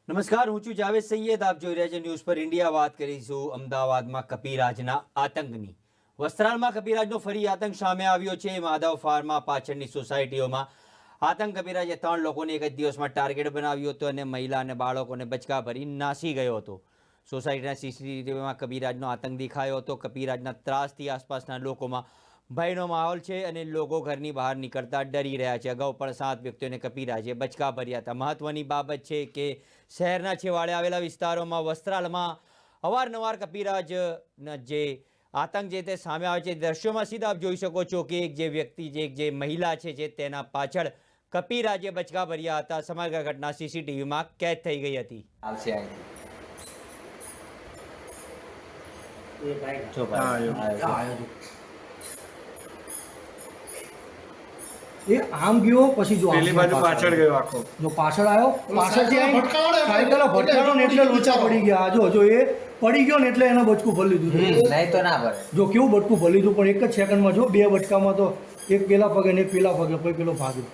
નમસ્કાર, હું છું જાવેદ સૈયદ. આપ જોઈ રહ્યા છો ન્યૂઝ પર ઇન્ડિયા. વાત કરીશું અમદાવાદમાં કપિરાજના આતંકની. વસ્ત્રાલમાં કપિરાજનો ફરી આતંક સામે આવ્યો છે. માધવ ફાર્મા પાછળની સોસાયટીઓમાં આતંક કપિરાજે 3 લોકોને એક જ દિવસમાં ટાર્ગેટ બનાવ્યો હતો અને મહિલા અને બાળકોને બચકા ભરી નાસી ગયો હતો. સોસાયટીના સીસીટીવીમાં કપિરાજનો આતંક દેખાયો હતો. કપિરાજના ત્રાસથી આસપાસના લોકોમાં ભયનો માહોલ છે અને લોકો ઘરની બહાર નીકળતા ડરી રહ્યા છે. અગાઉ પણ 7 વ્યક્તિઓને કપિરાજે બચકા ભર્યા હતા. મહત્વની બાબત છે કે શહેરના છેવાડે આવેલા વિસ્તારોમાં વસ્ત્રાલમાં અવારનવાર કપિરાજના જે આતંક છે તે સામે આવે છે. દ્રશ્યોમાં સીધા આપ જોઈ શકો છો કે એક જે વ્યક્તિ જે મહિલા છે જે તેના પાછળ કપિરાજે બચકા ભર્યા હતા. સમગ્ર ઘટના સીસીટીવીમાં કેદ થઈ ગઈ હતી. એ આમ ગયો પછી જો પેલી બાજુ પાછળ ગયો આખો જો પાછળ આવ્યો પાછળથી સાયકલ ભટકાણો ને એટલે લોચા પડી ગયા. જો એ પડી ગયો ને એટલે એને બચકું ભરી લીધું. નહીં તો ના ભરે. જો કેવું બચકું ભરી લીધું, પણ એક જ સેકન્ડમાં જો 2 બચકામાં તો એક પેલા પગે ને એક પેલા પગે પછી પેલો ભાગ્યો.